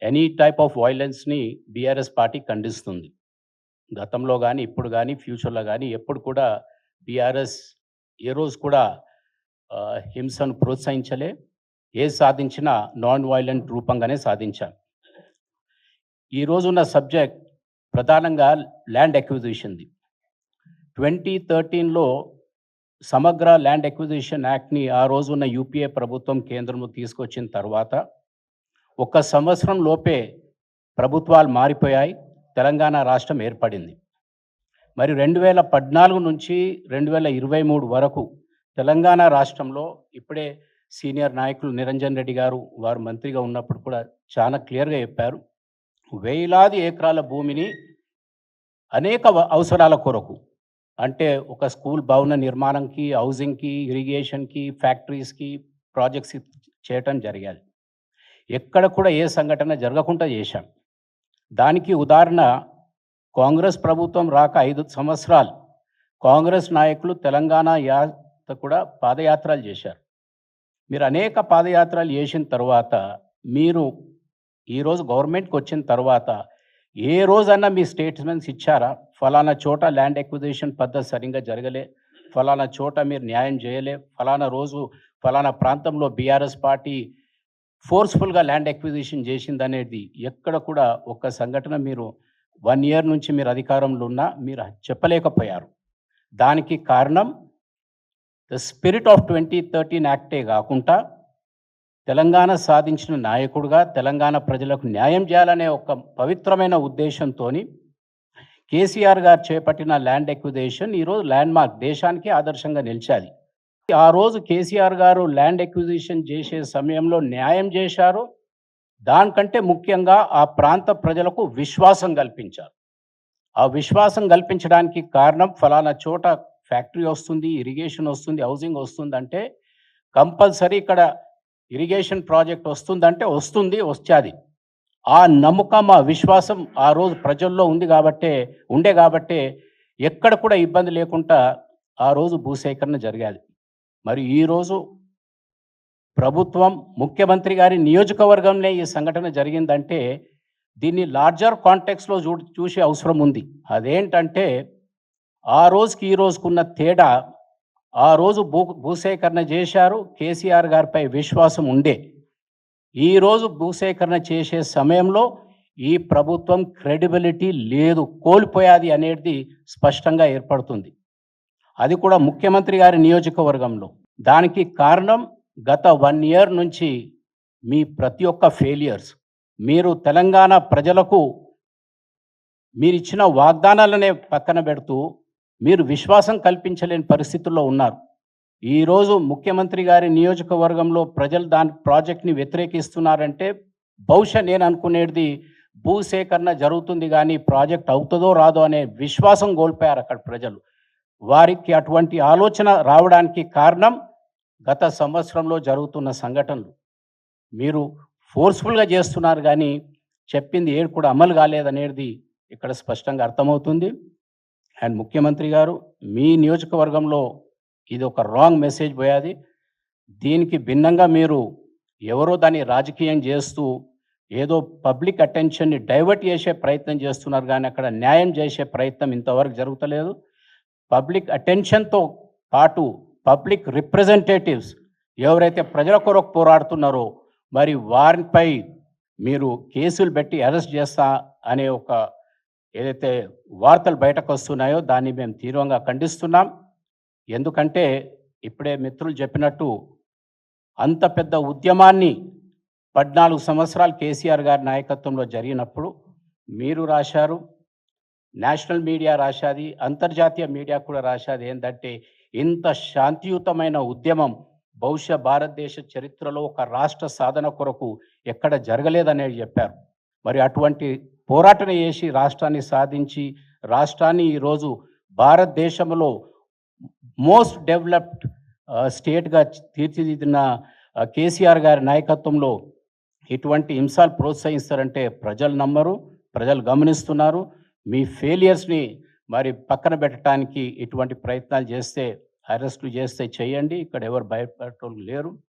Any type of వైలెన్స్‌ని BRS party ఖండిస్తుంది. గతంలో గానీ, ఇప్పుడు గానీ, ఫ్యూచర్‌లో గానీ ఎప్పుడు కూడా బీఆర్ఎస్ ఏ రోజు కూడా హింసను ప్రోత్సహించలే. ఏది సాధించినా నాన్ వయలెంట్ రూపంగానే సాధించాం. ఈ రోజున్న సబ్జెక్ట్ ప్రధానంగా ల్యాండ్ అక్విజిషన్‌ది. 2013లో సమగ్ర ల్యాండ్ అక్విజిషన్ యాక్ట్‌ని ఆ రోజున్న యూపీఏ ప్రభుత్వం కేంద్రంలో తీసుకొచ్చిన తర్వాత, ఒక్క సంవత్సరం లోపే ప్రభుత్వాలు మారిపోయాయి. తెలంగాణ రాష్ట్రం ఏర్పడింది. మరి 2014 నుంచి 2023 వరకు తెలంగాణ రాష్ట్రంలో ఇప్పుడే సీనియర్ నాయకులు నిరంజన్ రెడ్డి గారు వారు మంత్రిగా ఉన్నప్పుడు కూడా చాలా క్లియర్‌గా చెప్పారు. వేలాది ఎకరాల భూమిని అనేక అవసరాల కొరకు, అంటే ఒక స్కూల్ భవన నిర్మాణంకి, హౌసింగ్‌కి, ఇరిగేషన్‌కి, ఫ్యాక్టరీస్‌కి, ప్రాజెక్ట్స్‌కి చేయటం జరిగాది. ఎక్కడ కూడా ఏ సంఘటన జరగకుండా చేశాం. దానికి ఉదాహరణ కాంగ్రెస్ ప్రభుత్వం రాక 5 సంవత్సరాలు కాంగ్రెస్ నాయకులు తెలంగాణ కూడా పాదయాత్రలు చేశారు. మీరు అనేక పాదయాత్రలు చేసిన తర్వాత మీరు ఈరోజు గవర్నమెంట్‌కి వచ్చిన తర్వాత ఏ రోజన్నా మీ స్టేట్మెంట్స్ ఇచ్చారా? ఫలానా చోట ల్యాండ్ అక్విజిషన్ పద్ధతి సరిగ్గా జరగలే, ఫలానా చోట మీరు న్యాయం చేయలే, ఫలానా రోజు ఫలానా ప్రాంతంలో బీఆర్ఎస్ పార్టీ ఫోర్స్‌ఫుల్‌గా ల్యాండ్ అక్విజిషన్ చేసిందనేది ఎక్కడ కూడా ఒక్క సంఘటన మీరు 1 ఇయర్ నుంచి మీరు అధికారంలో ఉన్నా మీరు చెప్పలేకపోయారు. దానికి కారణం ద స్పిరిట్ ఆఫ్ 2013 యాక్టే కాకుండా తెలంగాణ సాధించిన నాయకుడుగా తెలంగాణ ప్రజలకు న్యాయం చేయాలనే ఒక పవిత్రమైన ఉద్దేశంతోని కేసీఆర్ గారు చేపట్టిన ల్యాండ్ అక్విజిషన్ ఈరోజు ల్యాండ్‌మార్క్, దేశానికి ఆదర్శంగా నిలిచాది. ఆ రోజు కేసీఆర్ గారు ల్యాండ్ అక్విజిషన్ చేసే సమయంలో న్యాయం చేశారు. దానికంటే ముఖ్యంగా ఆ ప్రాంత ప్రజలకు విశ్వాసం కల్పించారు. ఆ విశ్వాసం కల్పించడానికి కారణం ఫలానా చోట ఫ్యాక్టరీ వస్తుంది, ఇరిగేషన్ వస్తుంది, హౌసింగ్ వస్తుందంటే కంపల్సరీ ఇక్కడ ఇరిగేషన్ ప్రాజెక్ట్ వస్తుందంటే వస్తుంది, వచ్చాది. ఆ నమ్మకం, ఆ విశ్వాసం ఆ రోజు ప్రజల్లో ఉండే కాబట్టే ఎక్కడ కూడా ఇబ్బంది లేకుండా ఆ రోజు భూసేకరణ జరిగాది. మరి ఈరోజు ప్రభుత్వం, ముఖ్యమంత్రి గారి నియోజకవర్గంలో ఈ సంఘటన జరిగిందంటే దీన్ని లార్జర్ కాంటెక్స్‌లో చూసే అవసరం ఉంది. అదేంటంటే ఆ రోజుకి ఈ రోజుకున్న తేడా, ఆ రోజు భూసేకరణ చేశారు, కేసీఆర్ గారిపై విశ్వాసం ఉండే. ఈరోజు భూసేకరణ చేసే సమయంలో ఈ ప్రభుత్వం క్రెడిబిలిటీ లేదు, కోల్పోయాది అనేది స్పష్టంగా ఏర్పడుతుంది. అది కూడా ముఖ్యమంత్రి గారి నియోజకవర్గంలో. దానికి కారణం గత 1 ఇయర్ నుంచి మీ ప్రతి ఒక్క ఫెయిలియర్స్. మీరు తెలంగాణ ప్రజలకు మీరిచ్చిన వాగ్దానాలనే పక్కన పెడుతూ మీరు విశ్వాసం కల్పించలేని పరిస్థితుల్లో ఉన్నారు. ఈరోజు ముఖ్యమంత్రి గారి నియోజకవర్గంలో ప్రజలు దాని ప్రాజెక్ట్‌ని వ్యతిరేకిస్తున్నారంటే బహుశా నేను అనుకునేది భూసేకరణ జరుగుతుంది కానీ ప్రాజెక్ట్ అవుతుందో రాదో అనే విశ్వాసం కోల్పోయారు అక్కడ ప్రజలు. వారికి అటువంటి ఆలోచన రావడానికి కారణం గత సంవత్సరంలో జరుగుతున్న సంఘటనలు. మీరు ఫోర్స్‌ఫుల్‌గా చేస్తున్నారు కానీ చెప్పింది ఏది కూడా అమలు కాలేదనేది ఇక్కడ స్పష్టంగా అర్థమవుతుంది. అండ్ ముఖ్యమంత్రి గారు మీ నియోజకవర్గంలో ఇది ఒక రాంగ్ మెసేజ్ పోయాది. దీనికి భిన్నంగా మీరు ఎవరో దాన్ని రాజకీయం చేస్తూ ఏదో పబ్లిక్ అటెన్షన్ని డైవర్ట్ చేసే ప్రయత్నం చేస్తున్నారు కానీ అక్కడ న్యాయం చేసే ప్రయత్నం ఇంతవరకు జరుగుతలేదు. పబ్లిక్ అటెన్షన్‌తో పాటు పబ్లిక్ రిప్రజెంటేటివ్స్ ఎవరైతే ప్రజల కొరకు పోరాడుతున్నారో మరి వారిపై మీరు కేసులు పెట్టి అరెస్ట్ చేస్తా అనే ఒక ఏదైతే వార్తలు బయటకు వస్తున్నాయో దాన్ని మేము తీవ్రంగా ఖండిస్తున్నాం. ఎందుకంటే ఇప్పుడే మిత్రులు చెప్పినట్టు అంత పెద్ద ఉద్యమాన్ని 14 సంవత్సరాలు కేసీఆర్ గారి నాయకత్వంలో జరిగినప్పుడు మీరు రాశారు, నేషనల్ మీడియా రాశాది, అంతర్జాతీయ మీడియా కూడా రాశాది. ఏంటంటే ఇంత శాంతియుతమైన ఉద్యమం బహుశా భారతదేశ చరిత్రలో ఒక రాష్ట్ర సాధన కొరకు ఎక్కడ జరగలేదనేది చెప్పారు. మరి అటువంటి పోరాటం చేసి రాష్ట్రాన్ని సాధించి రాష్ట్రాన్ని ఈరోజు భారతదేశంలో మోస్ట్ డెవలప్డ్ స్టేట్‌గా తీర్చిదిద్దిన కేసీఆర్ గారి నాయకత్వంలో ఇటువంటి హింసలు ప్రోత్సహిస్తారంటే ప్రజలు నమ్మరు, ప్రజలు గమనిస్తున్నారు. మీ ఫెయిలియర్స్‌ని మరి పక్కన పెట్టడానికి ఇటువంటి ప్రయత్నాలు చేస్తే, అరెస్టులు చేస్తే చేయండి. ఇక్కడ ఎవరు భయపడేటోళ్ళు లేరు.